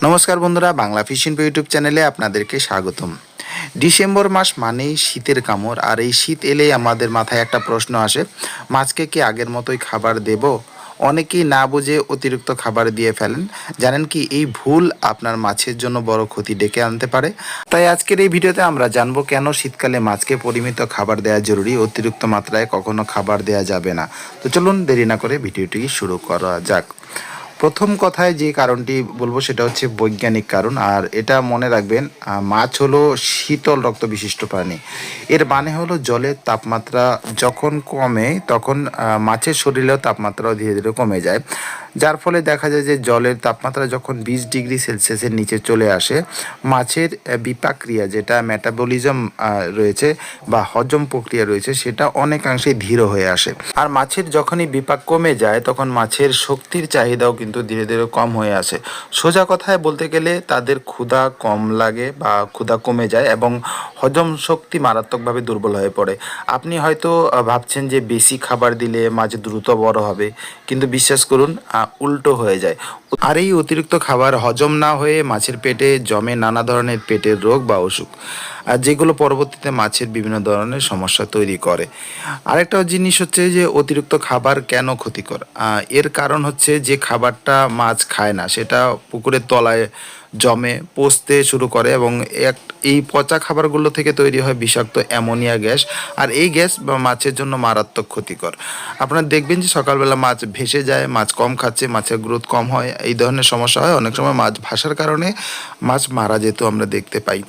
নমস্কার বন্ধুরা, Bangla fishing YouTube চ্যানেলে আপনাদেরকে স্বাগতম। ডিসেম্বর মাস মানেই শীতের কামড়, আর এই শীত এলেই আমাদের মাথায় একটা প্রশ্ন আসে, মাছকে কি আগের মতোই খাবার দেব? অনেকেই না বুঝে অতিরিক্ত খাবার দিয়ে ফেলেন। জানেন কি, এই ভুল আপনার মাছের জন্য বড় ক্ষতি ডেকে আনতে পারে। তাই আজকের এই ভিডিওতে আমরা জানবো কেন শীতকালে মাছকে পরিমিত খাবার দেওয়া জরুরি, অতিরিক্ত মাত্রায় কখনো খাবার দেওয়া যাবে না। তো চলুন দেরি না করে ভিডিওটি শুরু করা যাক। প্রথম কথায় যে কারণটি বলবো সেটা হচ্ছে বৈজ্ঞানিক কারণ, আর এটা মনে রাখবেন, মাছ হলো শীতল রক্ত বিশিষ্ট প্রাণী। এর মানে হলো জলের তাপমাত্রা যখন কমে তখন মাছের শরীরেও তাপমাত্রাও ধীরে ধীরে কমে যায়, যার ফলে দেখা যায় যে জলের তাপমাত্রা যখন 20 ডিগ্রি সেলসিয়াসের নিচে চলে আসে, মাছের বিপাক ক্রিয়া, যেটা মেটাবলিজম রয়েছে বা হজম প্রক্রিয়া রয়েছে, সেটা অনেকাংশেই ধীর হয়ে আসে। আর মাছের যখনই বিপাক কমে যায় তখন মাছের শক্তির চাহিদাও কিন্তু ধীরে ধীরে কম হয়ে আসে। সোজা কথায় বলতে গেলে তাদের ক্ষুধা কম লাগে বা ক্ষুধা কমে যায় এবং হজম শক্তি মারাত্মকভাবে দুর্বল হয়ে পড়ে। আপনি হয়তো ভাবছেন যে বেশি খাবার দিলে মাছ দ্রুত বড় হবে, কিন্তু বিশ্বাস করুন, উল্টো হয়ে যায়। আর এই অতিরিক্ত খাবার হজম না হয়ে মাছের পেটে জমে নানা ধরনের পেটের রোগ বা অসুখ, আর যেগুলো পরবর্তীতে মাছের বিভিন্ন ধরনের সমস্যা তৈরি করে। আরেকটা জিনিস হচ্ছে যে অতিরিক্ত খাবার কেন ক্ষতিকর। এর কারণ হচ্ছে যে খাবারটা মাছ খায় না সেটা পুকুরের তলায় জমে পচতে শুরু করে এবং এই পচা খাবারগুলো থেকে তৈরি হয় বিষাক্ত অ্যামোনিয়া গ্যাস। আর এই গ্যাস বা মাছের জন্য মারাত্মক ক্ষতিকর। আপনারা দেখবেন যে সকালবেলা মাছ ভেসে যায়, মাছ কম খাচ্ছে, মাছের গ্রোথ কম হয়, এই ধরনের সমস্যা হয়। অনেক সময় মাছ ভাসার কারণে মাছ মারা যেত আমরা দেখতে পাই।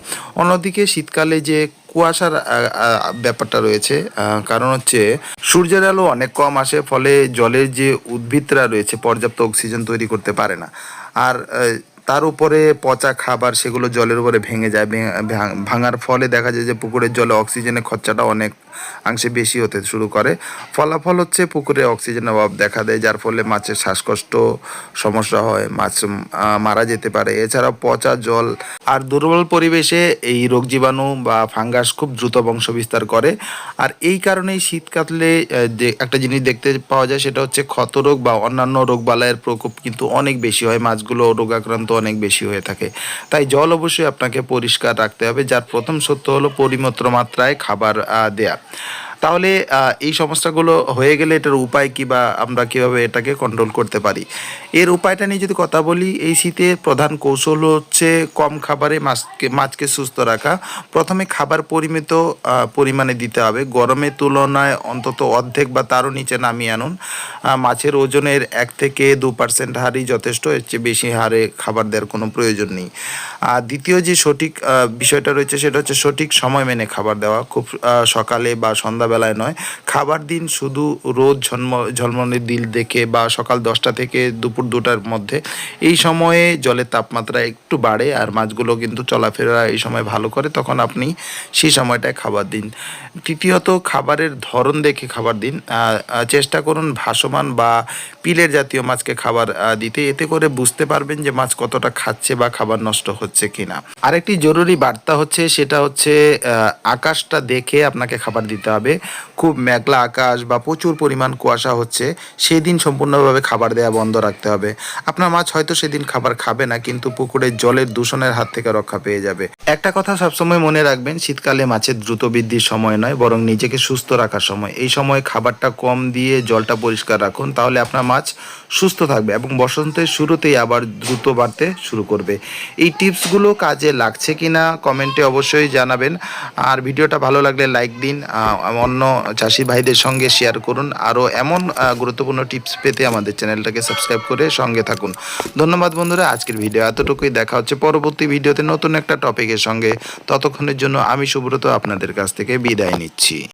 অন্যদিকে শীতকালে যে কুয়াশার ব্যাপারটা রয়েছে, কারণ হচ্ছে সূর্যের আলো অনেক কম আসে, ফলে জলের যে উদ্ভিদরা রয়েছে পর্যাপ্ত অক্সিজেন তৈরি করতে পারে না। আর তার উপরে পচা খাবার সেগুলো জলের উপরে ভেঙে যায়। ভাঙার ফলে দেখা যায় যে পুকুরের জলে অক্সিজেনের খরচাটা অনেক অংশে বেশি হতে শুরু করে। ফলাফল হচ্ছে পুকুরে অক্সিজেনের অভাব দেখা দেয়, যার ফলে মাছের শ্বাসকষ্ট সমস্যা হয়, মাছ মারা যেতে পারে। এছাড়াও পচা জল আর দুর্বল পরিবেশে এই রোগ জীবাণু বা ফাঙ্গাস খুব দ্রুত বংশ বিস্তার করে। আর এই কারণেই শীতকালে যে একটা জিনিস দেখতে পাওয়া যায় সেটা হচ্ছে ক্ষতরোগ বা অন্যান্য রোগবালাইয়ের প্রকোপ কিন্তু অনেক বেশি হয়, মাছগুলো রোগাক্রান্ত অনেক বেশি হয়ে থাকে। তাই জল অবশ্যই আপনাকে পরিষ্কার রাখতে হবে, যার প্রথম সত্য হলো পরিমিত মাত্রায় খাবার দেয়া। তাহলে এই সমস্যাগুলো হয়ে গেলে এটার উপায় কী বা আমরা কীভাবে এটাকে কন্ট্রোল করতে পারি, এর উপায়টা নিয়ে যদি কথা বলি, এই শীতে প্রধান কৌশল হচ্ছে কম খাবারে মাছকে সুস্থ রাখা। প্রথমে খাবার পরিমিত পরিমাণে দিতে হবে, গরমের তুলনায় অন্তত অর্ধেক বা তারও নিচে নামিয়ে আনুন। মাছের ওজনের 1 থেকে 2% হারই যথেষ্ট, এর চেয়ে বেশি হারে খাবার দেওয়ার কোনো প্রয়োজন নেই। আর দ্বিতীয় যে সঠিক বিষয়টা রয়েছে সেটা হচ্ছে সঠিক সময় মেনে খাবার দেওয়া। খুব সকালে বা সন্ধ্যাবেলায় নয়, খাবার দিন শুধু রোদ ঝলমলে দিল দেখে বা সকাল 10টা থেকে দুপুর 2টার মধ্যে। এই সময়ে জলের তাপমাত্রা একটু বাড়ে আর মাছগুলো কিন্তু চলাফেরা এই সময় ভালো করে, তখন আপনি সেই সময়টায় খাবার দিন। তৃতীয়ত, খাবারের ধরন দেখে খাবার দিন। চেষ্টা করুন ভাসমান বা পিলের জাতীয় মাছকে খাবার দিতে, এতে করে বুঝতে পারবেন যে মাছ কতটা খাচ্ছে বা খাবার নষ্ট হচ্ছে কিনা। আরেকটি জরুরি বার্তা হচ্ছে সেটা হচ্ছে আকাশটা দেখে আপনাকে খাবার দিতে হবে। খুব মেঘলা আকাশ বা প্রচুর পরিমাণ কুয়াশা হচ্ছে সেদিন সম্পূর্ণভাবে খাবার দেওয়া বন্ধ রাখতে হবে। আপনার মাছ হয়তো সেদিন খাবার খাবে না, কিন্তু পুকুরের জলের দূষণের হাত থেকে রক্ষা পেয়ে যাবে। একটা কথা সবসময় মনে রাখবেন, শীতকালে মাছের দ্রুত বৃদ্ধির সময় নয়, বরং নিজেকে সুস্থ রাখার সময়। এই সময় খাবারটা কম দিয়ে জলটা পরিষ্কার রাখুন, তাহলে আপনার মাছ সুস্থ থাকবে এবং বসন্তের শুরুতেই আবার দ্রুত বাড়তে শুরু করবে। এই টিপসগুলো কাজে লাগছে কিনা কমেন্টে অবশ্যই জানাবেন। আর ভিডিওটা ভালো লাগলে লাইক দিন, অন্য চাষি ভাইদের সঙ্গে শেয়ার করুন। আরও এমন গুরুত্বপূর্ণ টিপস পেতে আমাদের চ্যানেলটাকে সাবস্ক্রাইব করে সঙ্গে থাকুন। ধন্যবাদ বন্ধুরা, আজকের ভিডিও এতটুকুই। দেখা হচ্ছে পরবর্তী ভিডিওতে নতুন একটা টপিকের সঙ্গে। ততক্ষণের জন্য আমি সুব্রত আপনাদের কাছ থেকে বিদায় নিচ্ছি।